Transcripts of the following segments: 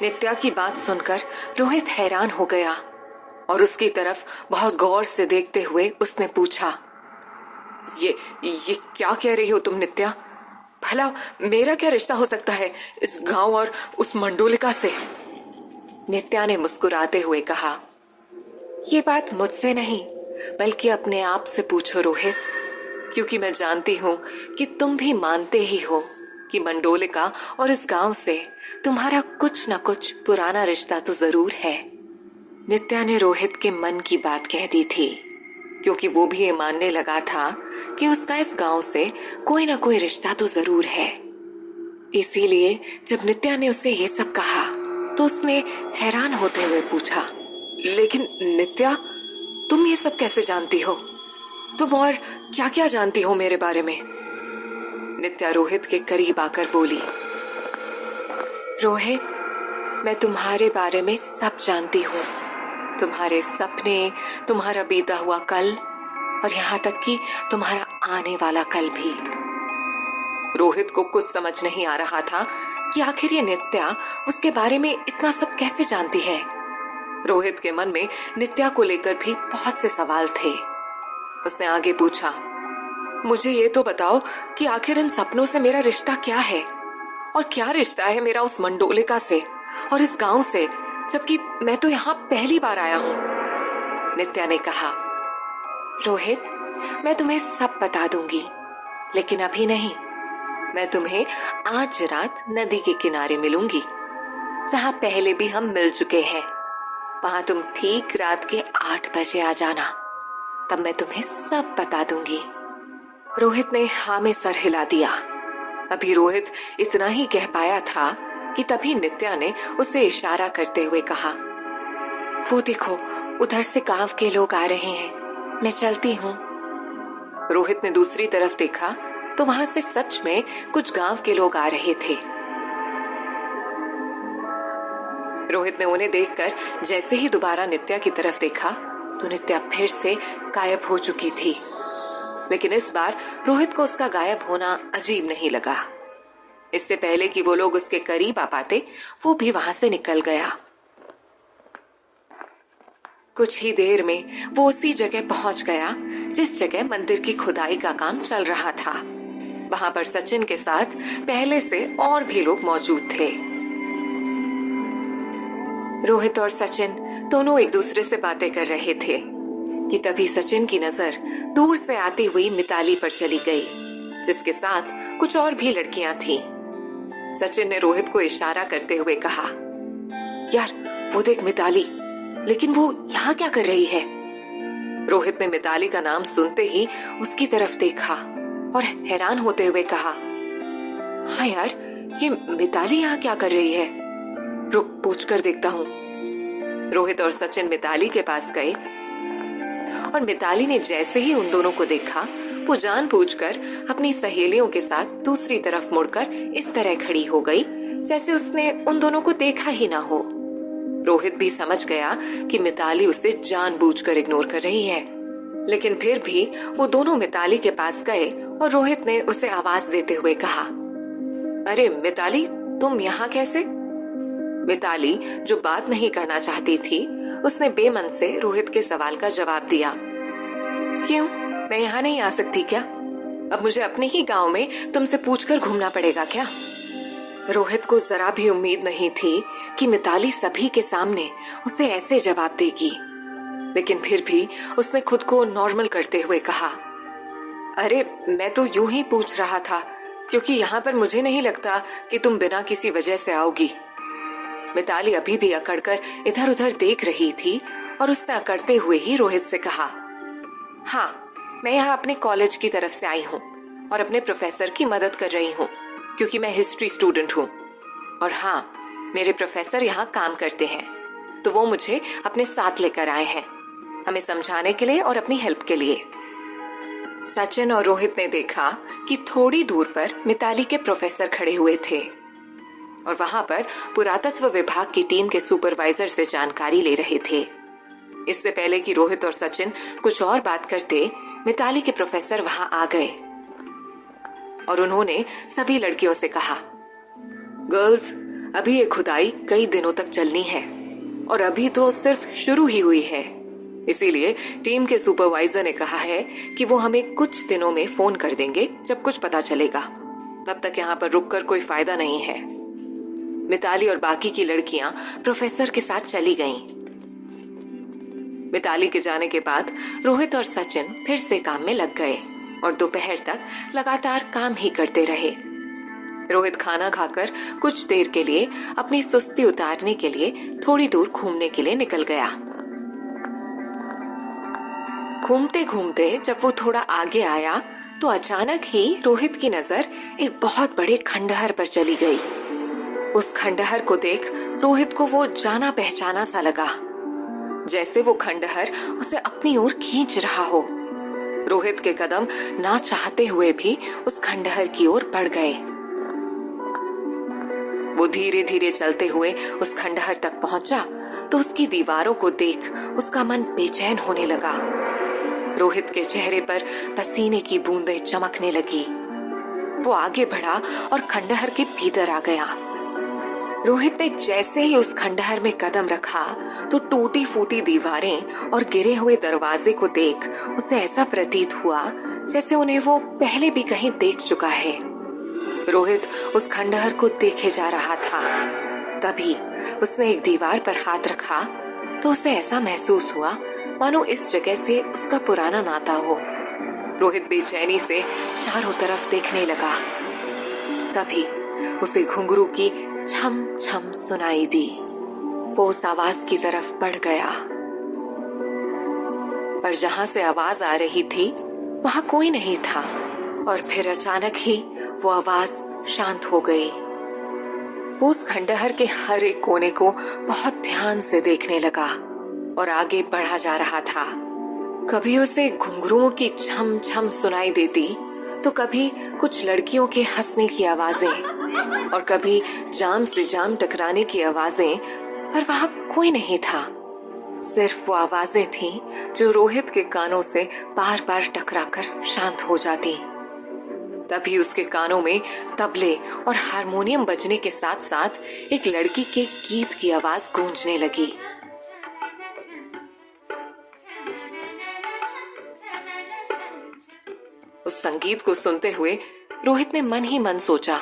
नित्या की बात सुनकर रोहित हैरान हो गया और उसकी तरफ बहुत गौर से देखते हुए उसने पूछा, ये क्या कह रही हो तुम नित्या? भला मेरा क्या रिश्ता हो सकता है इस गांव और उस मंडोलिका से? नित्या ने मुस्कुराते हुए कहा, ये बात मुझसे नहीं बल्कि अपने आप से पूछो रोहित, क्योंकि मैं जानती हूँ कि तुम भी मानते ही हो कि मंडोलिका और इस गांव से तुम्हारा कुछ न कुछ पुराना रिश्ता तो जरूर है। नित्या ने रोहित के मन की बात कह दी थी, क्योंकि वो भी ये मानने लगा था कि उसका इस गांव से कोई ना कोई रिश्ता तो जरूर है। इसीलिए जब नित्या ने उसे ये सब कहा तो उसने हैरान होते हुए पूछा, लेकिन नित्या, तुम ये सब कैसे जानती हो? तुम और क्या क्या जानती हो मेरे बारे में? नित्या रोहित के करीब आकर बोली, रोहित, मैं तुम्हारे बारे में सब जानती हूँ। तुम्हारे सपने, तुम्हारा बीता हुआ कल और यहाँ तक कि तुम्हारा आने वाला कल भी। रोहित को कुछ समझ नहीं आ रहा था कि आखिर ये नित्या उसके बारे में इतना सब कैसे जानती है। रोहित के मन में नित्या को लेकर भी बहुत से सवाल थे। उसने आगे पूछा, मुझे ये तो बताओ कि आखिर इन सपनों से मेरा रिश्ता क्या है, और क्या रिश्ता है मेरा उस मंडोलिका से और इस गांव से, जबकि मैं तो यहाँ पहली बार आया हूँ। नित्या ने कहा, रोहित, मैं तुम्हें सब बता दूंगी, लेकिन अभी नहीं। मैं तुम्हें आज रात नदी के किनारे मिलूंगी, जहाँ पहले भी हम मिल चुके हैं। वहां तुम ठीक रात के 8 बजे आ जाना, तब मैं तुम्हें सब बता दूंगी। रोहित ने हाँ में सर हिला दिया। अभी रोहित इतना ही कह पाया था कि तभी नित्या ने उसे इशारा करते हुए कहा, वो देखो, उधर से गांव के लोग आ रहे हैं, मैं चलती हूँ। रोहित ने दूसरी तरफ देखा तो वहां से सच में कुछ गांव के लोग आ रहे थे। रोहित ने उन्हें देखकर जैसे ही दोबारा नित्या की तरफ देखा तो नित्या फिर से गायब हो चुकी थी। लेकिन इस बार रोहित को उसका गायब होना अजीब नहीं लगा। इससे पहले कि वो लोग उसके करीब आ पाते, वो भी वहां से निकल गया। कुछ ही देर में वो उसी जगह पहुंच गया जिस जगह मंदिर की खुदाई का काम चल रहा था। वहां पर सचिन के साथ पहले से और भी लोग मौजूद थे। रोहित और सचिन दोनों एक दूसरे से बातें कर रहे थे कि तभी सचिन की नजर दूर से आती हुई मिताली पर चली गई, जिसके साथ कुछ और भी लड़कियां थीं। सचिन ने रोहित को इशारा करते हुए कहा, यार वो देख मिताली, लेकिन वो यहाँ क्या कर रही है? रोहित ने मिताली का नाम सुनते ही उसकी तरफ देखा और हैरान होते हुए कहा, हाँ यार, ये मिताली यहाँ क्या कर रही है? रुक, पूछ कर देखता हूँ। रोहित और सचिन मिताली के पास गए और मिताली ने जैसे ही उन दोनों को देखा, वो जानबूझकर अपनी सहेलियों के साथ दूसरी तरफ मुड़कर इस तरह खड़ी हो गई जैसे उसने उन दोनों को देखा ही ना हो। रोहित भी समझ गया कि मिताली उसे जानबूझकर इग्नोर कर रही है, लेकिन फिर भी वो दोनों मिताली के पास गए और रोहित ने उसे आवाज देते हुए कहा, अरे मिताली, तुम यहाँ कैसे? मिताली, जो बात नहीं करना चाहती थी, उसने बेमन से रोहित के सवाल का जवाब दिया, क्यों, मैं यहाँ नहीं आ सकती क्या? अब मुझे अपने ही गांव में तुमसे पूछकर घूमना पड़ेगा क्या? रोहित को जरा भी उम्मीद नहीं थी कि मिताली सभी के सामने उसे ऐसे जवाब देगी, लेकिन फिर भी उसने खुद को नॉर्मल करते हुए कहा, अरे मैं तो यूं ही पूछ रहा था, क्योंकि यहाँ पर मुझे नहीं लगता कि तुम बिना किसी वजह से आओगी। मिताली अभी भी अकड़कर इधर उधर देख रही थी और उसने अकड़ते हुए ही रोहित से कहा, हाँ, मैं यहाँ अपने कॉलेज की तरफ से आई हूँ और अपने प्रोफेसर की मदद कर रही हूँ, क्योंकि मैं हिस्ट्री स्टूडेंट हूँ। और हाँ, मेरे प्रोफेसर यहाँ काम करते हैं, तो वो मुझे अपने साथ लेकर आए हैं, हमें समझाने के लिए और अपनी हेल्प के लिए। सचिन और रोहित ने देखा कि थोड़ी दूर पर मिताली के प्रोफेसर खड़े हुए थे और वहां पर पुरातत्व विभाग की टीम के सुपरवाइजर से जानकारी ले रहे थे। इससे पहले कि रोहित और सचिन कुछ और बात करते, मिताली के प्रोफेसर वहां आ गए और उन्होंने सभी लड़कियों से कहा, गर्ल्स, अभी ये खुदाई कई दिनों तक चलनी है और अभी तो सिर्फ शुरू ही हुई है। इसीलिए टीम के सुपरवाइजर ने कहा है कि वो हमें कुछ दिनों में फोन कर देंगे जब कुछ पता चलेगा। तब तक यहाँ पर रुककर कोई फायदा नहीं है। मिताली और बाकी की लड़कियां प्रोफेसर के साथ चली गईं। मिताली के जाने के बाद रोहित और सचिन फिर से काम में लग गए और दोपहर तक लगातार काम ही करते रहे। रोहित खाना खाकर कुछ देर के लिए अपनी सुस्ती उतारने के लिए थोड़ी दूर घूमने के लिए निकल गया। घूमते घूमते जब वो थोड़ा आगे आया तो अचानक ही रोहित की नजर एक बहुत बड़े खंडहर पर चली गई। उस खंडहर को देख रोहित को वो जाना पहचाना सा लगा, जैसे वो खंडहर उसे अपनी ओर खींच रहा हो। रोहित के कदम ना चाहते हुए भी उस खंडहर की ओर बढ़ गए। वो धीरे धीरे चलते हुए उस खंडहर तक पहुंचा तो उसकी दीवारों को देख उसका मन बेचैन होने लगा। रोहित के चेहरे पर पसीने की बूंदें चमकने लगी। वो आगे बढ़ा और खंडहर के भीतर आ गया। रोहित ने जैसे ही उस खंडहर में कदम रखा तो टूटी फूटी दीवारें और गिरे हुए दरवाजे को देख उसे ऐसा प्रतीत हुआ जैसे उन्हें वो पहले भी कहीं देख चुका है। रोहित उस खंडहर को देखे जा रहा था। तभी उसने एक दीवार पर हाथ रखा तो उसे ऐसा महसूस हुआ मानो इस जगह से उसका पुराना नाता हो। रोहित बेचैनी से चारों तरफ देखने लगा। तभी उसे घुंघरू की छम छम सुनाई दी। वो उस आवाज की तरफ बढ़ गया, पर जहां से आवाज आ रही थी वहां कोई नहीं था। और फिर अचानक ही वो आवाज शांत हो गई। वो उस खंडहर के हर एक कोने को बहुत ध्यान से देखने लगा और आगे बढ़ा जा रहा था। कभी उसे घुंघरुओं की छम छम सुनाई देती तो कभी कुछ लड़कियों के हंसने की आवाजें और कभी जाम से जाम टकराने की आवाजें, पर वहां कोई नहीं था। सिर्फ वो आवाजें थीं जो रोहित के कानों से बार बार टकराकर शांत हो जाती। तभी उसके कानों में तबले और हारमोनियम बजने के साथ साथ एक लड़की के गीत की आवाज गूंजने लगी। उस संगीत को सुनते हुए रोहित ने मन ही मन सोचा,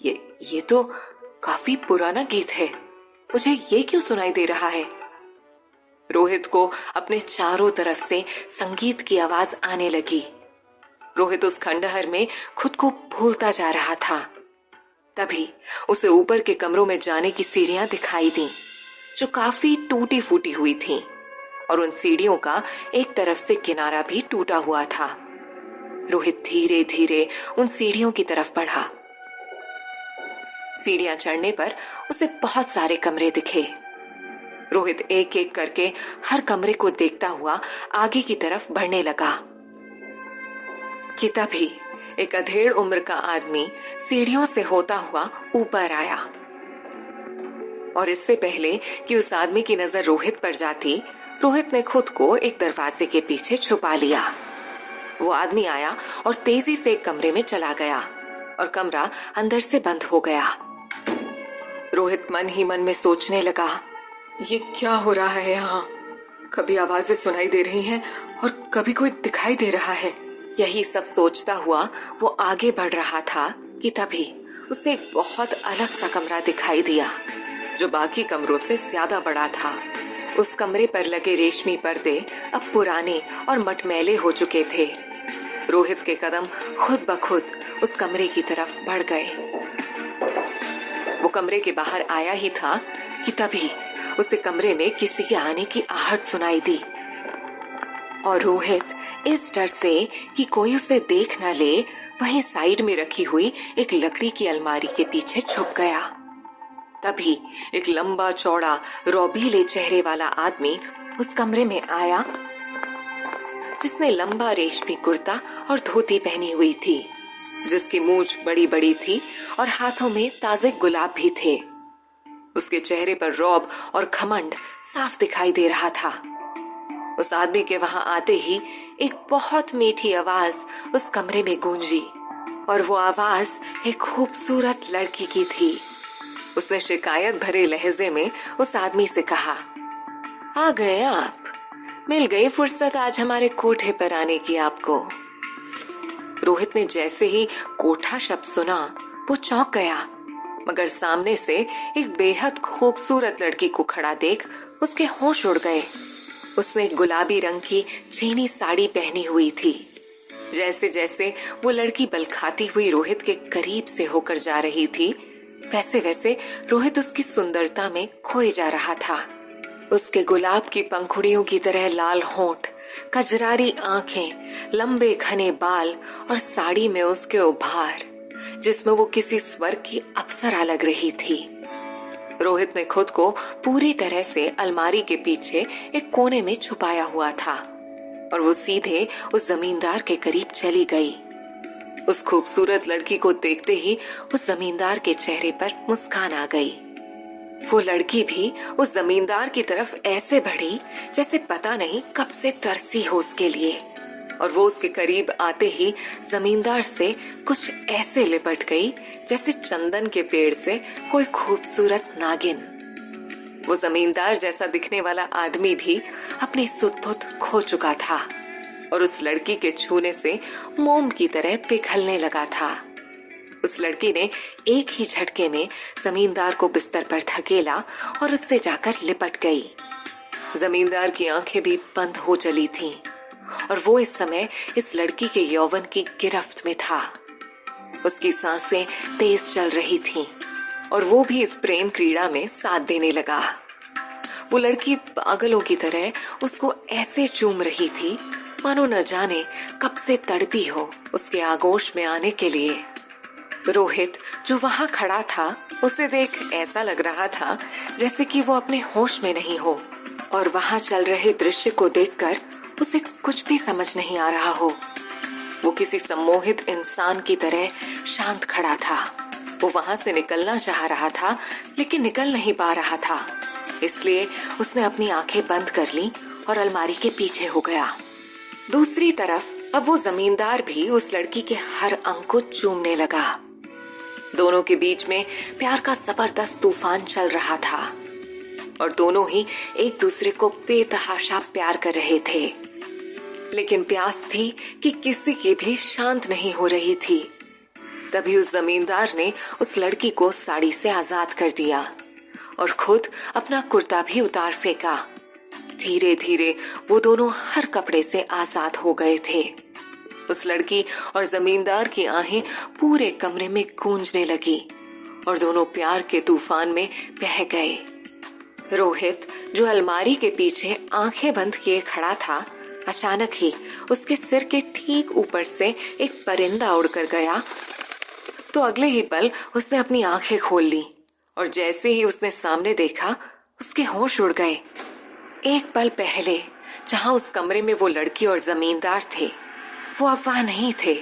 ये तो काफी पुराना गीत है, मुझे ये क्यों सुनाई दे रहा है। रोहित को अपने चारों तरफ से संगीत की आवाज आने लगी। रोहित उस खंडहर में खुद को भूलता जा रहा था। तभी उसे ऊपर के कमरों में जाने की सीढ़ियां दिखाई दी जो काफी टूटी फूटी हुई थीं, और उन सीढ़ियों का एक तरफ से किनारा भी टूटा हुआ था। रोहित धीरे धीरे उन सीढ़ियों की तरफ बढ़ा। सीढ़ियां चढ़ने पर उसे बहुत सारे कमरे दिखे। रोहित एक एक करके हर कमरे को देखता हुआ आगे की तरफ बढ़ने लगा कि तभी एक अधेड़ उम्र का आदमी सीढ़ियों से होता हुआ ऊपर आया। और इससे पहले कि उस आदमी की नजर रोहित पर जाती, रोहित ने खुद को एक दरवाजे के पीछे छुपा लिया। वो आदमी आया और तेजी से एक कमरे में चला गया और कमरा अंदर से बंद हो गया। रोहित मन ही मन में सोचने लगा, ये क्या हो रहा है यहाँ? कभी आवाजें सुनाई दे रही हैं और कभी कोई दिखाई दे रहा है। यही सब सोचता हुआ वो आगे बढ़ रहा था कि तभी उसे एक बहुत अलग सा कमरा दिखाई दिया जो बाकी कमरों से ज्यादा बड़ा था। उस कमरे पर लगे रेशमी पर्दे अब पुराने और मटमैले हो चुके थे। रोहित के कदम खुद ब खुद उस कमरे की तरफ बढ़ गए। वो कमरे के बाहर आया ही था कि तभी उसे कमरे में किसी के आने की आहट सुनाई दी, और रोहित इस डर से कि कोई उसे देख न ले वहीं साइड में रखी हुई एक लकड़ी की अलमारी के पीछे छुप गया। तभी एक लंबा चौड़ा रौबीले चेहरे वाला आदमी उस कमरे में आया, जिसने लंबा रेशमी कुर्ता और धोती पहनी हुई थी, जिसकी मूंछ बड़ी बड़ी थी और हाथों में ताजे गुलाब भी थे। उसके चेहरे पर रौब और घमंड साफ दिखाई दे रहा था। उस आदमी के वहां आते ही एक बहुत मीठी आवाज उस कमरे में गूंजी, और वो आवाज एक खूबसूरत लड़की की थी। उसने शिकायत भरे लहजे में उस आदमी से कहा, आ गए आप, मिल गई फुर्सत आज हमारे कोठे पर आने की आपको। रोहित ने जैसे ही कोठा शब्द सुना वो चौंक गया, मगर सामने से एक बेहद खूबसूरत लड़की को खड़ा देख उसके होश उड़ गए। उसने गुलाबी रंग की चीनी साड़ी पहनी हुई थी। जैसे जैसे वो लड़की बल खाती हुई रोहित के करीब से होकर जा रही थी, वैसे वैसे रोहित उसकी सुंदरता में खोए जा रहा था। उसके गुलाब की पंखुड़ियों की तरह लाल होंठ, कजरारी आंखें, लंबे घने बाल और साड़ी में उसके उभार, जिसमें वो किसी स्वर्ग की अप्सरा लग रही थी। रोहित ने खुद को पूरी तरह से अलमारी के पीछे एक कोने में छुपाया हुआ था और वो सीधे उस जमींदार के करीब चली गई। उस खूबसूरत लड़की को देखते ही उस जमींदार के चेहरे पर मुस्कान आ गई। वो लड़की भी उस जमींदार की तरफ ऐसे बढ़ी जैसे पता नहीं कब से तरसी हो उसके लिए, और वो उसके करीब आते ही जमींदार से कुछ ऐसे लिपट गई जैसे चंदन के पेड़ से कोई खूबसूरत नागिन। वो जमींदार जैसा दिखने वाला आदमी भी अपनी सुध-बुध खो चुका था और उस लड़की के छूने से मोम की तरह पिघलने लगा था। उस लड़की ने एक ही झटके में जमींदार को बिस्तर पर धकेला और उससे जाकर लिपट गई। जमींदार की आंखें भी बंद हो चली थीं और वो इस समय इस लड़की के यौवन की गिरफ्त में था। उसकी सांसें तेज चल रही थीं और वो भी इस प्रेम क्रीड़ा में साथ देने लगा। वो लड़की पागलों की तरह उसको ऐसे चूम रही थी मानो न जाने कब से तड़पी हो उसके आगोश में आने के लिए। रोहित जो वहां खड़ा था उसे देख ऐसा लग रहा था जैसे कि वो अपने होश में नहीं हो और वहां चल रहे दृश्य को देखकर उसे कुछ भी समझ नहीं आ रहा हो। वो किसी सम्मोहित इंसान की तरह शांत खड़ा था। वो वहां से निकलना चाह रहा था लेकिन निकल नहीं पा रहा था, इसलिए उसने अपनी आंखें बंद कर ली और अलमारी के पीछे हो गया। दूसरी तरफ अब वो जमींदार भी उस लड़की के हर अंग को चूमने लगा। दोनों के बीच में प्यार का जबरदस्त तूफान चल रहा था और दोनों ही एक दूसरे को बेतहाशा प्यार कर रहे थे, लेकिन प्यास थी कि किसी की भी शांत नहीं हो रही थी। तभी उस जमींदार ने उस लड़की को साड़ी से आजाद कर दिया और खुद अपना कुर्ता भी उतार फेंका। धीरे धीरे वो दोनों हर कपड़े से आजाद हो गए थे। उस लड़की और जमींदार की आहें पूरे कमरे में गूंजने लगी और दोनों प्यार के तूफान में बह गए। रोहित जो अलमारी के पीछे आंखें बंद किए खड़ा था, अचानक ही उसके सिर के ठीक ऊपर से एक परिंदा उड़कर गया तो अगले ही पल उसने अपनी आंखें खोल ली और जैसे ही उसने सामने देखा उसके होश उड़ गए। एक पल पहले जहां उस कमरे में वो लड़की और जमींदार थे, वो अब वहां नहीं थे,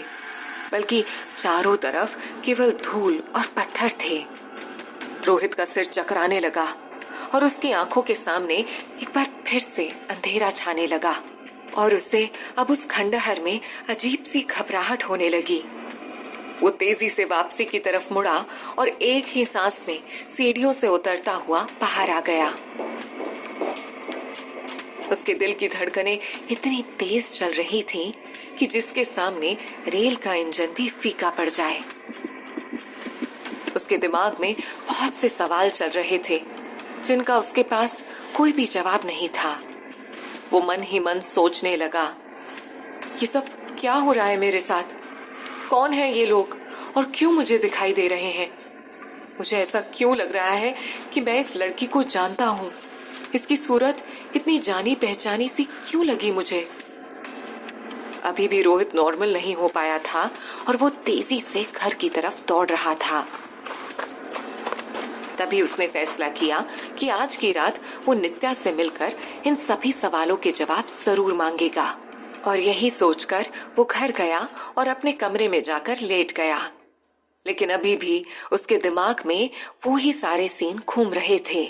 बल्कि चारों तरफ केवल धूल और पत्थर थे। रोहित का सिर चकराने लगा और उसकी आंखों के सामने एक बार फिर से अंधेरा छाने लगा और उसे अब उस खंडहर में अजीब सी घबराहट होने लगी। वो तेजी से वापसी की तरफ मुड़ा और एक ही सांस में सीढ़ियों से उतरता हुआ बाहर आ गया। उसके दिल की धड़कनें इतनी तेज चल रही थीं कि जिसके सामने रेल का इंजन भी फीका पड़ जाए। उसके दिमाग में बहुत से सवाल चल रहे थे जिनका उसके पास कोई भी जवाब नहीं था। वो मन ही मन सोचने लगा, ये सब क्या हो रहा है मेरे साथ? कौन है ये लोग और क्यों मुझे दिखाई दे रहे हैं? मुझे ऐसा क्यों लग रहा है कि मैं इस लड़की को जानता हूँ? इसकी सूरत इतनी जानी पहचानी सी क्यों लगी मुझे? अभी भी रोहित नॉर्मल नहीं हो पाया था और वो तेजी से घर की तरफ दौड़ रहा था। तभी उसने फैसला किया कि आज की रात वो नित्या से मिलकर इन सभी सवालों के जवाब जरूर मांगेगा, और यही सोचकर वो घर गया और अपने कमरे में जाकर लेट गया। लेकिन अभी भी उसके दिमाग में वो ही सारे सीन घूम रहे थे।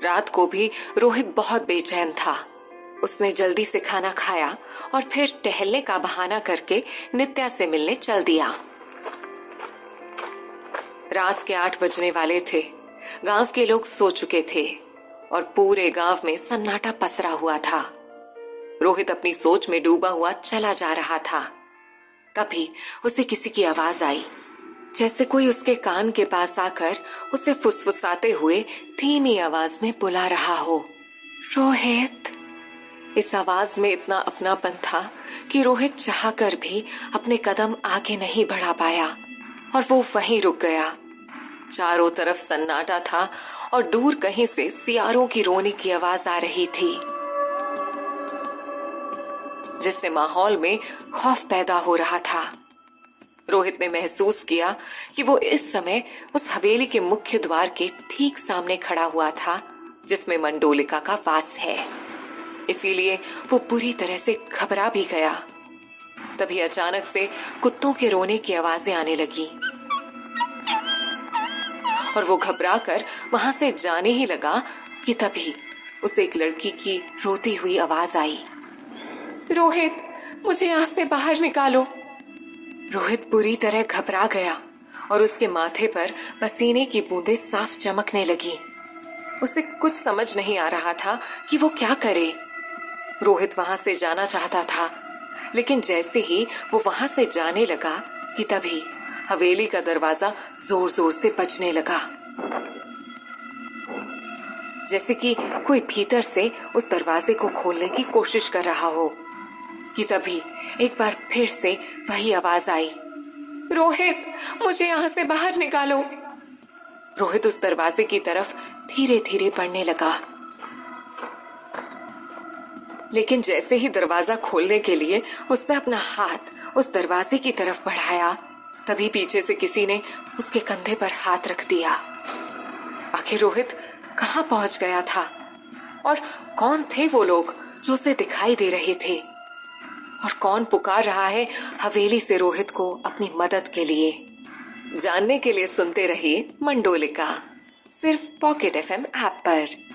रात को भी रोहित बहुत बेचैन था। उसने जल्दी से खाना खाया और फिर टहलने का बहाना करके नित्या से मिलने चल दिया। रात के 8 बजने वाले थे। गांव के लोग सो चुके थे और पूरे गांव में सन्नाटा पसरा हुआ था। रोहित अपनी सोच में डूबा हुआ चला जा रहा था। तभी उसे किसी की आवाज आई, जैसे कोई उसके कान के पास आकर उसे फुसफुसाते हुए धीमी आवाज में बुला रहा हो, रोहित। इस आवाज में इतना अपनापन था कि रोहित चाहकर भी अपने कदम आगे नहीं बढ़ा पाया और वो वहीं रुक गया। चारों तरफ सन्नाटा था और दूर कहीं से सियारों की रोने की आवाज आ रही थी, जिससे माहौल में खौफ पैदा हो रहा था। रोहित ने महसूस किया कि वो इस समय उस हवेली के मुख्य द्वार के ठीक सामने खड़ा हुआ था, जिसमें मंडोलिका का वास है। इसीलिए वो पूरी तरह से घबरा भी गया। तभी अचानक से कुत्तों के रोने की आवाजें आने लगी और वो घबराकर वहां से जाने ही लगा कि तभी उसे एक लड़की की रोती हुई आवाज आई, रोहित, मुझे यहां से बाहर निकालो। रोहित बुरी तरह घबरा गया और उसके माथे पर पसीने की बूंदें साफ चमकने लगी। उसे कुछ समझ नहीं आ रहा था कि वो क्या करे। रोहित वहां से जाना चाहता था, लेकिन जैसे ही वो वहां से जाने लगा कि तभी हवेली का दरवाजा जोर जोर से बजने लगा, जैसे कि कोई भीतर से उस दरवाजे को खोलने की कोशिश कर रहा हो। कि तभी एक बार फिर से वही आवाज आई, रोहित, मुझे यहां से बाहर निकालो। रोहित उस दरवाजे की तरफ धीरे धीरे बढ़ने लगा, लेकिन जैसे ही दरवाजा खोलने के लिए उसने अपना हाथ उस दरवाजे की तरफ बढ़ाया, तभी पीछे से किसी ने उसके कंधे पर हाथ रख दिया। आखिर रोहित कहां पहुंच गया था और कौन थे वो लोग जो उसे दिखाई दे रहे थे, और कौन पुकार रहा है हवेली से रोहित को अपनी मदद के लिए? जानने के लिए सुनते रहिए मंडोलिका, सिर्फ पॉकेट FM ऐप पर।